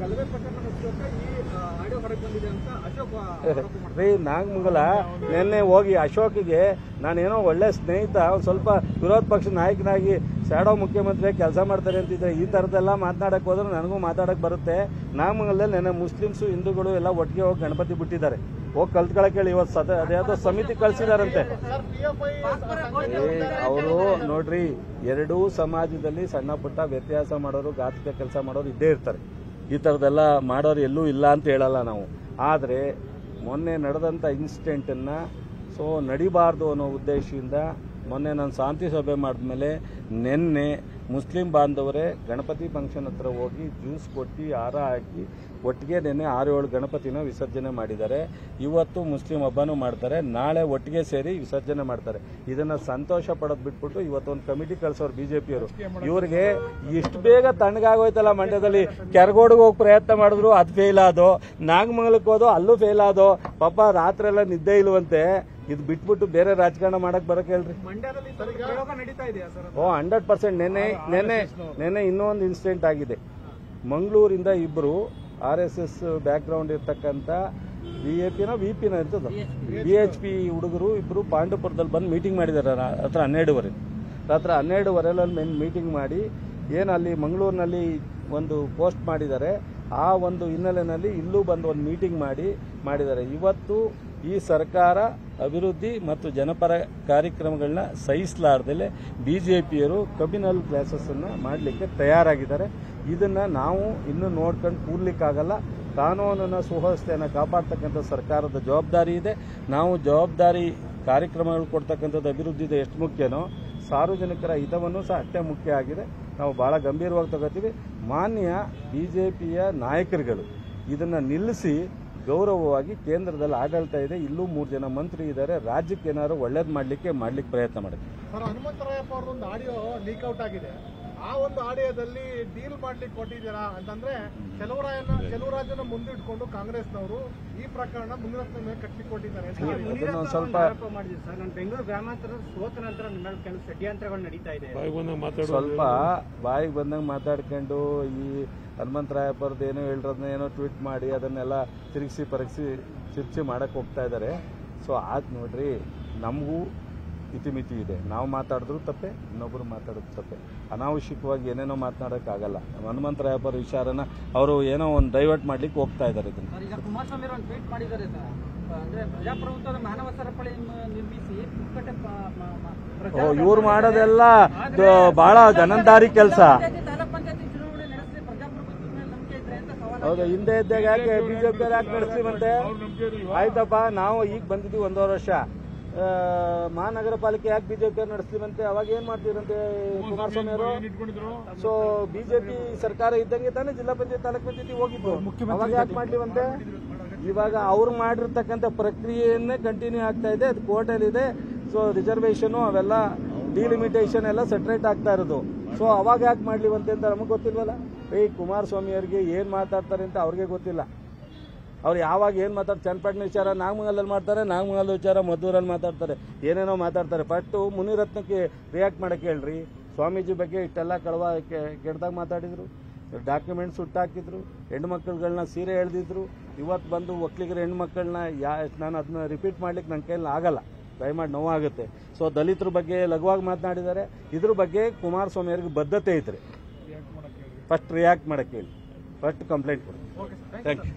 ಗಲಭೆ ಪ್ರಕರಣ ಈ ಆಡಿಯೋ ಹೊರಗೆ ಬಂದಿದೆ ಅಂತ ಅಶೋಕ್ ರೀ ನಾಗಮಂಗಲ ನಿನ್ನೆ ಹೋಗಿ ಅಶೋಕ್ಗೆ ನಾನೇನೋ ಒಳ್ಳೆ ಸ್ನೇಹಿತ ಒಂದು ಸ್ವಲ್ಪ ವಿರೋಧ ಪಕ್ಷದ ನಾಯಕನಾಗಿ ಶಾಡೋ ಮುಖ್ಯಮಂತ್ರಿ ಕೆಲಸ ಮಾಡ್ತಾರೆ ಅಂತಿದ್ರೆ ಈ ಥರದ್ದೆಲ್ಲ ಮಾತನಾಡಕ್ಕೆ ಹೋದ್ರೆ ನನಗೂ ಮಾತಾಡಕ್ಕೆ ಬರುತ್ತೆ. ನಾಗಮಂಗಲದಲ್ಲಿ ನೆನ್ನೆ ಮುಸ್ಲಿಮ್ಸು ಹಿಂದೂಗಳು ಎಲ್ಲ ಒಟ್ಟಿಗೆ ಹೋಗಿ ಗಣಪತಿ ಬಿಟ್ಟಿದ್ದಾರೆ. ಹೋಗಿ ಕಲ್ತ್ಕೊಳಕ್ಕೆ ಹೇಳಿ ಇವತ್ತು ಅದ್ಯಾವುದೋ ಸಮಿತಿ ಕಳಿಸಿದಾರಂತೆ. ಅವರು ನೋಡ್ರಿ, ಎರಡೂ ಸಮಾಜದಲ್ಲಿ ಸಣ್ಣ ಪುಟ್ಟ ವ್ಯತ್ಯಾಸ ಮಾಡೋರು, ಘಾತಕ ಕೆಲಸ ಮಾಡೋರು ಇದ್ದೇ ಇರ್ತಾರೆ. ಈ ಥರದ್ದೆಲ್ಲ ಮಾಡೋರು ಎಲ್ಲೂ ಇಲ್ಲ ಅಂತ ಹೇಳಲ್ಲ ನಾವು. ಆದರೆ ಮೊನ್ನೆ ನಡೆದಂಥ ಇನ್ಸಿಡೆಂಟನ್ನು ನಡಿಬಾರ್ದು ಅನ್ನೋ ಉದ್ದೇಶದಿಂದ ಮೊನ್ನೆ ನಾನು ಶಾಂತಿ ಸಭೆ ಮಾಡಿದ್ಮೇಲೆ ನಿನ್ನೆ ಮುಸ್ಲಿಂ ಬಾಂಧವರೇ ಗಣಪತಿ ಫಂಕ್ಷನ್ ಹತ್ರ ಹೋಗಿ ಜ್ಯೂಸ್ ಕೊಟ್ಟು ಹಾರ ಹಾಕಿ ಒಟ್ಟಿಗೆ ನಿನ್ನೆ 6-7 ಗಣಪತಿನ ವಿಸರ್ಜನೆ ಮಾಡಿದ್ದಾರೆ. ಇವತ್ತು ಮುಸ್ಲಿಂ ಹಬ್ಬನೂ ಮಾಡ್ತಾರೆ, ನಾಳೆ ಒಟ್ಟಿಗೆ ಸೇರಿ ವಿಸರ್ಜನೆ ಮಾಡ್ತಾರೆ. ಇದನ್ನು ಸಂತೋಷ ಪಡೋದು ಬಿಟ್ಬಿಟ್ಟು ಇವತ್ತೊಂದು ಕಮಿಟಿ ಕಳಿಸೋರು ಬಿಜೆಪಿಯವರು. ಇವ್ರಿಗೆ ಇಷ್ಟು ಬೇಗ ತಣ್ಣಗಾಗೋಯ್ತಲ್ಲ ಮಂಡ್ಯದಲ್ಲಿ. ಕೆರಗೋಡಿಗೆ ಹೋಗಿ ಪ್ರಯತ್ನ ಮಾಡಿದ್ರು, ಅದು ಫೇಲ್ ಆದೋ. ನಾಗಮಂಗಲಕ್ಕೆ ಹೋದೋ, ಅಲ್ಲೂ ಫೇಲ್ ಆದೋ. ಪಾಪ ರಾತ್ರಿ ಎಲ್ಲ ನಿದ್ದೆ ಇಲ್ವಂತೆ. ಇದು ಬಿಟ್ಬಿಟ್ಟು ಬೇರೆ ರಾಜಕಾರಣ ಮಾಡಕ್ ಬರಕ್ ಹೇಳ್ರಿ. 100%. ನೆನ್ನೆ ಇನ್ನೊಂದು ಇನ್ಸಿಡೆಂಟ್ ಆಗಿದೆ. ಮಂಗಳೂರಿಂದ ಇಬ್ರು RSS ಬ್ಯಾಕ್ ಗ್ರೌಂಡ್ ಇರ್ತಕ್ಕಂಥ ವಿಪಿನ ಇರ್ತದ BHP ಹುಡುಗರು ಇಬ್ರು ಪಾಂಡವಪುರದಲ್ಲಿ ಬಂದು ಮೀಟಿಂಗ್ ಮಾಡಿದ್ದಾರೆ. ರಾತ್ರಿ 12:30 ಮೀಟಿಂಗ್ ಮಾಡಿ ಏನು ಅಲ್ಲಿ ಮಂಗಳೂರಿನಲ್ಲಿ ಒಂದು ಪೋಸ್ಟ್ ಮಾಡಿದ್ದಾರೆ. ಆ ಒಂದು ಹಿನ್ನೆಲೆಯಲ್ಲಿ ಇಲ್ಲೂ ಬಂದು ಒಂದು ಮೀಟಿಂಗ್ ಮಾಡಿದ್ದಾರೆ. ಇವತ್ತು ಈ ಸರ್ಕಾರ ಅಭಿವೃದ್ಧಿ ಮತ್ತು ಜನಪರ ಕಾರ್ಯಕ್ರಮಗಳನ್ನ ಸಹಿಸಲಾರ್ದಲೆ ಬಿಜೆಪಿಯರು ಕಮ್ಯುನಲ್ ಕ್ಲಾಸಸ್ ಅನ್ನು ಮಾಡಲಿಕ್ಕೆ ತಯಾರಾಗಿದ್ದಾರೆ. ಇದನ್ನ ನಾವು ಇನ್ನೂ ನೋಡ್ಕೊಂಡು ಕೂರ್ಲಿಕ್ಕಾಗಲ್ಲ. ಕಾನೂನಿನ ಸುವ್ಯವಸ್ಥೆಯನ್ನು ಕಾಪಾಡ್ತಕ್ಕಂಥ ಸರ್ಕಾರದ ಜವಾಬ್ದಾರಿ ಇದೆ. ನಾವು ಜವಾಬ್ದಾರಿ ಕಾರ್ಯಕ್ರಮಗಳು ಕೊಡ್ತಕ್ಕಂಥದ್ದು ಅಭಿವೃದ್ಧಿದು ಎಷ್ಟು ಮುಖ್ಯನೋ ಸಾರ್ವಜನಿಕರ ಹಿತವನ್ನು ಸಹ ಅಷ್ಟೇ ಮುಖ್ಯ ಆಗಿದೆ. ನಾವು ಬಹಳ ಗಂಭೀರವಾಗಿ ತಗೋತೀವಿ. ಮಾನ್ಯ ಬಿಜೆಪಿಯ ನಾಯಕರುಗಳು ಇದನ್ನು ನಿಲ್ಲಿಸಿ ಗೌರವವಾಗಿ ಕೇಂದ್ರದಲ್ಲಿ ಆಡಳಿತ ಇದೆ, ಇಲ್ಲೂ 3 ಜನ ಮಂತ್ರಿ ಇದ್ದಾರೆ, ರಾಜ್ಯಕ್ಕೆ ಏನಾದ್ರು ಒಳ್ಳೇದು ಮಾಡ್ಲಿಕ್ಕೆ ಪ್ರಯತ್ನ ಮಾಡುತ್ತೆ. ಸರ್, ಹನುಮಂತರಾಯಪ್ಪ ಅವ್ರದೊಂದು ಆಡಿಯೋ ಲೀಕ್ಔಟ್ ಆಗಿದೆ. ಆ ಒಂದು ಆಡಿಯೋದಲ್ಲಿ ಡೀಲ್ ಮಾಡ್ಲಿಕ್ಕೆ ಕೊಟ್ಟಿದ್ದೀರಾ ಅಂತಂದ್ರೆ ಚೆಲುವರಾಜನ ಮುಂದಿಟ್ಕೊಂಡು ಕಾಂಗ್ರೆಸ್ನವರು ಈ ಪ್ರಕರಣ ಮುನಿರತ್ನ ಮೇಲೆ ಕಟ್ಟಿ ಕೊಟ್ಟಿದ್ದಾರೆ. ಸ್ವಲ್ಪ ನಾನು ಬೆಂಗಳೂರು ಗ್ರಾಮಾಂತರ ಸೋತ ನಂತರ ನನ್ನ ಕೆಲವು ಷಡ್ಯಂತ್ರಗಳು ನಡೀತಾ ಇದೆ. ಸ್ವಲ್ಪ ಬಾಯಿಗೆ ಬಂದಂಗೆ ಮಾತಾಡ್ಕೊಂಡು ಈ ಹನುಮಂತರಾಯಪ್ಪ ಅವ್ರದ್ದು ಏನೋ ಹೇಳಿರೋದನ್ನ ಏನೋ ಟ್ವೀಟ್ ಮಾಡಿ ಅದನ್ನೆಲ್ಲ ತಿರುಗಿಸಿ ಪರಗಿಸಿ ಚರ್ಚೆ ಮಾಡಕ್ಕೆ ಹೋಗ್ತಾ ಇದ್ದಾರೆ. ಆದ್ ನೋಡ್ರಿ, ನಮಗೂ ಇತಿಮಿತಿ ಇದೆ. ನಾವು ಮಾತಾಡಿದ್ರು ತಪ್ಪೆ, ಇನ್ನೊಬ್ಬರು ಮಾತಾಡೋದು ತಪ್ಪೆ. ಅನಾವಶ್ಯಕವಾಗಿ ಏನೇನೋ ಮಾತನಾಡೋಕ್ಕಾಗಲ್ಲ. ಹನುಮಂತರಾಯಪ್ಪ ಅವ್ರ ವಿಚಾರನ ಅವರು ಏನೋ ಒಂದು ಡೈವರ್ಟ್ ಮಾಡ್ಲಿಕ್ಕೆ ಹೋಗ್ತಾ ಇದ್ದಾರೆ. ಈಗ ಕುಮಾರಸ್ವಾಮಿ ಅವರು ಒಂದು ಟ್ವೀಟ್ ಮಾಡಿದ್ದಾರೆ ಸರ್, ಅಂದ್ರೆ ಪ್ರಜಾಪ್ರಭುತ್ವದ ಮಾನವ ಸರಪಳಿ ನಿರ್ಮಿಸಿ ಇವ್ರು ಮಾಡೋದೆಲ್ಲ ಬಹಳ ಗನಂದಾರಿ ಕೆಲಸ. ಹೌದು, ಹಿಂದೆ ಇದ್ದಾಗ ಯಾಕೆ ಬಿಜೆಪಿ ಯಾಕೆ ನಡೆಸ್ತೀವಂತೆ? ಆಯ್ತಪ್ಪ, ನಾವು ಈಗ ಬಂದಿದ್ದೀವಿ 1.5 ವರ್ಷ. ಮಹಾನಗರ ಪಾಲಿಕೆ ಯಾಕೆ ಬಿಜೆಪಿ ನಡೆಸ್ತೀವಂತೆ? ಅವಾಗ ಏನ್ ಮಾಡ್ತೀರಂತೆ ಕುಮಾರಸ್ವಾಮಿ ಅವರು? ಬಿಜೆಪಿ ಸರ್ಕಾರ ಇದ್ದಂಗೆ ತಾನೇ ಜಿಲ್ಲಾ ಪಂಚಾಯತ್ ತಾಲೂಕ್ ಪಂಚಾಯತಿ ಹೋಗಿದ್ದು. ಅವಾಗ ಯಾಕೆ ಮಾಡ್ಲಿವಂತೆ? ಇವಾಗ ಅವ್ರು ಮಾಡಿರ್ತಕ್ಕಂಥ ಪ್ರಕ್ರಿಯೆಯನ್ನೇ ಕಂಟಿನ್ಯೂ ಆಗ್ತಾ ಇದೆ. ಅದು ಕೋರ್ಟಲ್ಲಿ ಇದೆ. ರಿಸರ್ವೇಷನ್ ಅವೆಲ್ಲ ಡಿಲಿಮಿಟೇಷನ್ ಎಲ್ಲ ಸೆಟ್ರೇಟ್ ಆಗ್ತಾ ಇರೋದು. ಅವಾಗ ಯಾಕೆ ಮಾಡ್ಲಿವಂತೆ ಅಂತ ನಮಗೆ ಗೊತ್ತಿಲ್ವಲ್ಲ. ಕುಮಾರಸ್ವಾಮಿ ಅವರಿಗೆ ಏನ್ ಮಾತಾಡ್ತಾರೆ ಅಂತ ಅವ್ರಿಗೆ ಗೊತ್ತಿಲ್ಲ. ಅವ್ರು ಯಾವಾಗ ಏನ್ ಮಾತಾಡ್ತಾರೆ, ಚನ್ನಪಟ್ಟಣ ವಿಚಾರ ನಾಗಮಂಗಲದಲ್ಲಿ ಮಾಡ್ತಾರೆ, ನಾಗಮಂಗಲದ ವಿಚಾರ ಮದ್ದೂರಲ್ಲಿ ಮಾತಾಡ್ತಾರೆ, ಏನೇನೋ ಮಾತಾಡ್ತಾರೆ. ಫಸ್ಟ್ ಮುನಿರತ್ನಕ್ಕೆ ರಿಯಾಕ್ಟ್ ಮಾಡಕ್ಕೆ ಹೇಳ್ರಿ. ಸ್ವಾಮೀಜಿ ಬಗ್ಗೆ ಇಷ್ಟೆಲ್ಲ ಕೆಟ್ಟದಾಗ ಮಾತಾಡಿದ್ರು, ಡಾಕ್ಯುಮೆಂಟ್ಸ್ ಹುಟ್ಟಾಕಿದ್ರು, ಹೆಣ್ಮಕ್ಳುಗಳನ್ನ ಸೀರೆ ಎಳೆದಿದ್ರು. ಇವತ್ತು ಬಂದು ಒಕ್ಕಲಿಗರ ಹೆಣ್ಮಕ್ಳನ್ನ ನಾನು ಅದನ್ನ ರಿಪೀಟ್ ಮಾಡ್ಲಿಕ್ಕೆ ನನ್ನ ಕೈಯಲ್ಲಿ ಆಗಲ್ಲ, ದಯಮಾಡಿ ನೋವಾಗುತ್ತೆ. ದಲಿತರ ಬಗ್ಗೆ ಲಘುವಾಗಿ ಮಾತನಾಡಿದ್ದಾರೆ. ಇದ್ರ ಬಗ್ಗೆ ಕುಮಾರಸ್ವಾಮಿ ಅವರಿಗೆ ಬದ್ಧತೆ ಇದ್ರೆ ಫಸ್ಟ್ ರಿಯಾಕ್ಟ್ ಮಾಡಕ್ಕೆ ಹೇಳಿ, ಫಸ್ಟ್ ಕಂಪ್ಲೇಂಟ್ ಕೊಡಿ. Thank you.